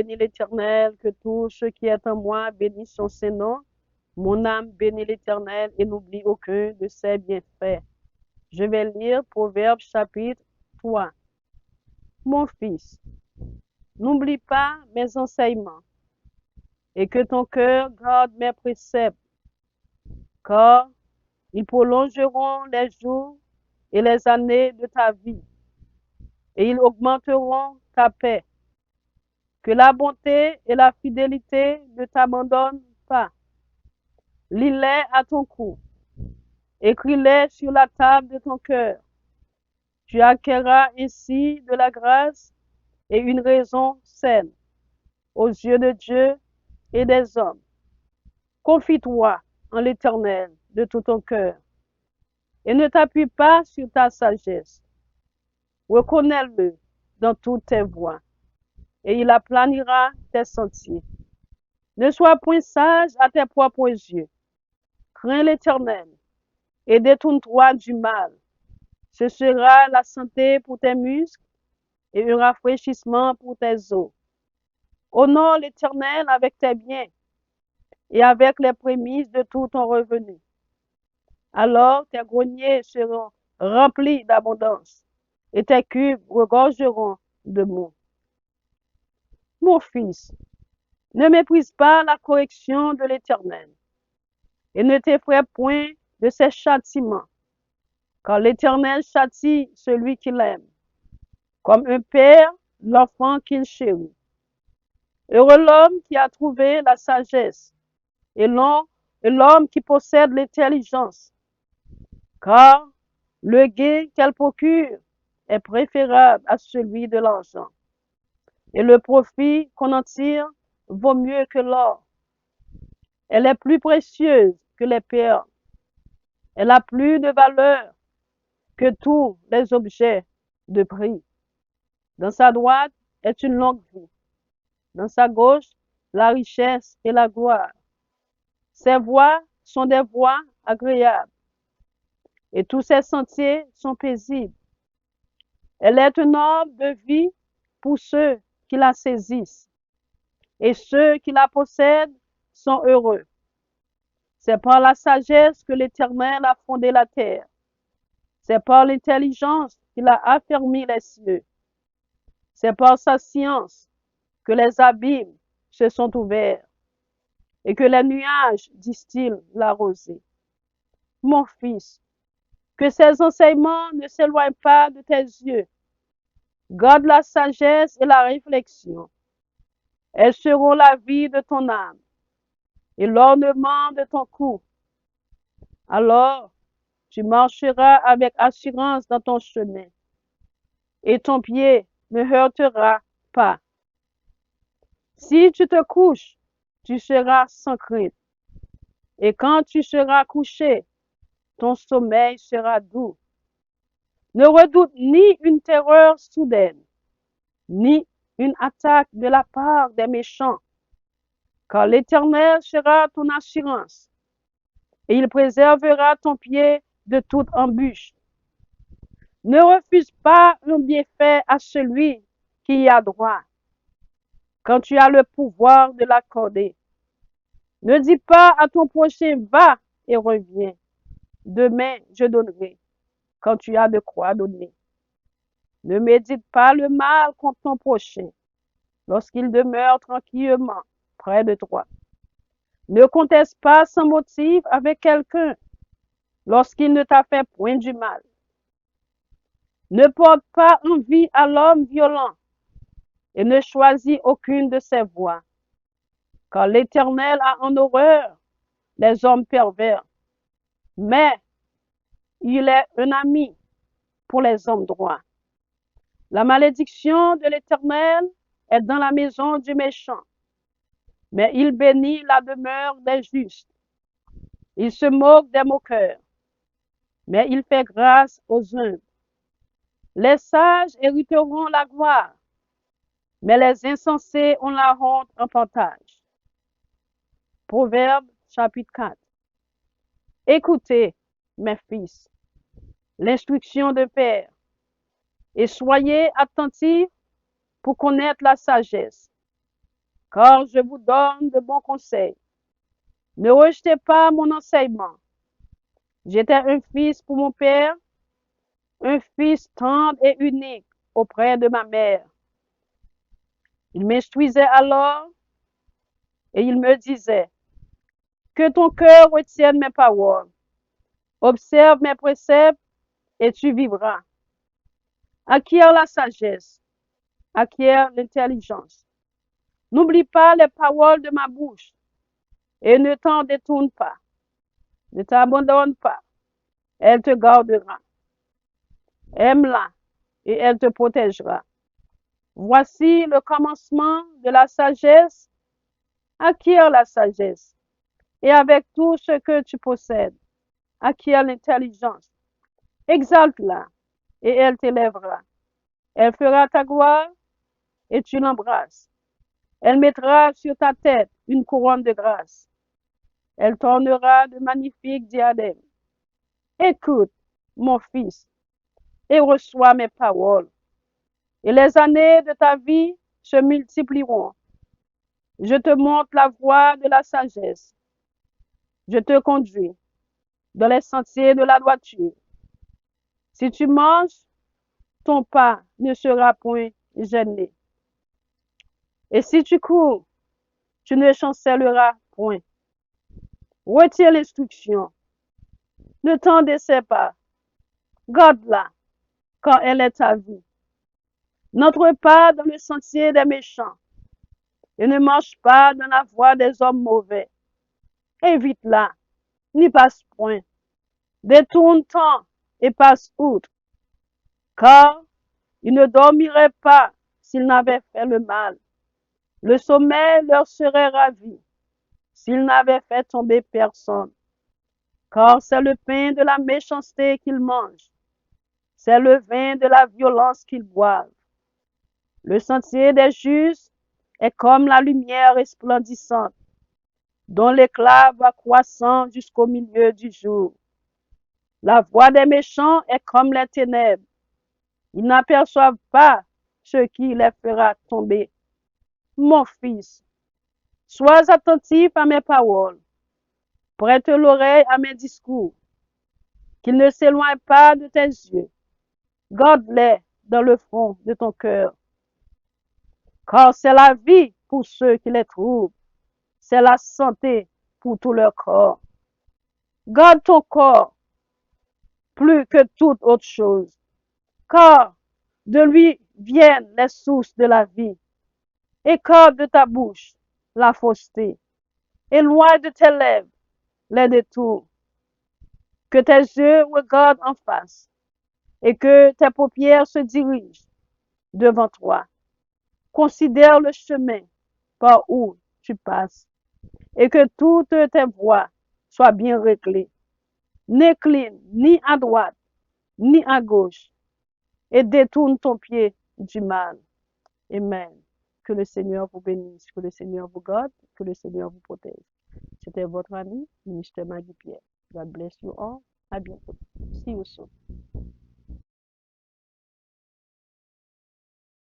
bénit l'Éternel, que tout ce qui est en moi bénisse son Saint-Nom. Mon âme bénit l'Éternel et n'oublie aucun de ses bienfaits. Je vais lire Proverbes chapitre 3. Mon fils, n'oublie pas mes enseignements et que ton cœur garde mes préceptes, car ils prolongeront les jours et les années de ta vie, et ils augmenteront ta paix. Que la bonté et la fidélité ne t'abandonnent pas. Lis-les à ton cou, écris-les sur la table de ton cœur. Tu acquerras ainsi de la grâce et une raison saine aux yeux de Dieu et des hommes. Confie-toi en l'Éternel de tout ton cœur et ne t'appuie pas sur ta sagesse. Reconnais-le dans toutes tes voies et il aplanira tes sentiers. Ne sois point sage à tes propres yeux. Crains l'Éternel et détourne-toi du mal. Ce sera la santé pour tes muscles et un rafraîchissement pour tes os. Honore l'Éternel avec tes biens et avec les prémices de tout ton revenu. Alors tes greniers seront remplis d'abondance et tes cubes regorgeront de mots. Mon fils, ne méprise pas la correction de l'Éternel et ne t'effraie point de ses châtiments, car l'Éternel châtie celui qu'il aime, comme un père l'enfant qu'il chérit. Heureux l'homme qui a trouvé la sagesse et l'homme qui possède l'intelligence, car le gain qu'elle procure est préférable à celui de l'argent, et le profit qu'on en tire vaut mieux que l'or. Elle est plus précieuse que les perles. Elle a plus de valeur que tous les objets de prix. Dans sa droite est une longue vie. Dans sa gauche, la richesse et la gloire. Ses voies sont des voies agréables et tous ses sentiers sont paisibles. Elle est un arbre de vie pour ceux qui la saisissent et ceux qui la possèdent sont heureux. C'est par la sagesse que l'Éternel a fondé la terre. C'est par l'intelligence qu'il a affermi les cieux. C'est par sa science que les abîmes se sont ouverts et que les nuages distillent la rosée. Mon fils, que ces enseignements ne s'éloignent pas de tes yeux. Garde la sagesse et la réflexion. Elles seront la vie de ton âme et l'ornement de ton cou. Alors, tu marcheras avec assurance dans ton chemin et ton pied ne heurtera pas. Si tu te couches, tu seras sans crainte. Et quand tu seras couché, ton sommeil sera doux. Ne redoute ni une terreur soudaine, ni une attaque de la part des méchants, car l'Éternel sera ton assurance, et il préservera ton pied de toute embûche. Ne refuse pas un bienfait à celui qui y a droit, quand tu as le pouvoir de l'accorder. Ne dis pas à ton prochain, va et reviens. Demain, je donnerai, quand tu as de quoi donner. Ne médite pas le mal contre ton prochain, lorsqu'il demeure tranquillement près de toi. Ne conteste pas sans motif avec quelqu'un, lorsqu'il ne t'a fait point du mal. Ne porte pas envie à l'homme violent et ne choisis aucune de ses voies, car l'Éternel a en horreur les hommes pervers, mais il est un ami pour les hommes droits. La malédiction de l'Éternel est dans la maison du méchant, mais il bénit la demeure des justes. Il se moque des moqueurs, mais il fait grâce aux humbles. Les sages hériteront la gloire, mais les insensés ont la honte en partage. Proverbe chapitre 4. Écoutez, mes fils, l'instruction de père, et soyez attentifs pour connaître la sagesse. car je vous donne de bons conseils. Ne rejetez pas mon enseignement. J'étais un fils pour mon père, un fils tendre et unique auprès de ma mère. Il m'instruisait alors et il me disait, que ton cœur retienne mes paroles, observe mes préceptes et tu vivras. Acquiert la sagesse, acquiert l'intelligence. N'oublie pas les paroles de ma bouche et ne t'en détourne pas. Ne t'abandonne pas. Elle te gardera. Aime-la et elle te protégera. Voici le commencement de la sagesse. Acquiert la sagesse. Et avec tout ce que tu possèdes, acquiert l'intelligence. Exalte-la et elle t'élèvera. Elle fera ta gloire et tu l'embrasses. Elle mettra sur ta tête une couronne de grâce. Elle t'ornera de magnifiques diadèmes. Écoute, mon fils, et reçois mes paroles. Et les années de ta vie se multiplieront. Je te montre la voie de la sagesse. Je te conduis dans les sentiers de la droiture. Si tu manges, ton pas ne sera point gêné. Et si tu cours, tu ne chancelleras point. Retiens l'instruction. Ne t'en décès pas. Garde-la, quand elle est ta vie. N'entre pas dans le sentier des méchants et ne marche pas dans la voie des hommes mauvais. Évite-la, n'y passe point. Détourne-t'en et passe outre, car ils ne dormiraient pas s'ils n'avaient fait le mal. Le sommeil leur serait ravi s'ils n'avaient fait tomber personne, car c'est le pain de la méchanceté qu'ils mangent, c'est le vin de la violence qu'ils boivent. Le sentier des justes est comme la lumière resplendissante, dont l'éclat va croissant jusqu'au milieu du jour. La voie des méchants est comme les ténèbres. Ils n'aperçoivent pas ce qui les fera tomber. Mon fils, sois attentif à mes paroles, prête l'oreille à mes discours, qu'ils ne s'éloignent pas de tes yeux. Garde-les dans le fond de ton cœur, car c'est la vie pour ceux qui les trouvent, c'est la santé pour tout leur corps. Garde ton corps plus que toute autre chose, car de lui viennent les sources de la vie. Écarte de ta bouche la fausseté, éloigne de tes lèvres les détours. Que tes yeux regardent en face et que tes paupières se dirigent devant toi. Considère le chemin par où tu passes et que toutes tes voies soient bien réglées. N'incline ni à droite ni à gauche et détourne ton pied du mal. Amen. Que le Seigneur vous bénisse, que le Seigneur vous garde, que le Seigneur vous protège. C'était votre ami, Ministre Maggie Pierre. God bless you all. À bientôt. See you soon.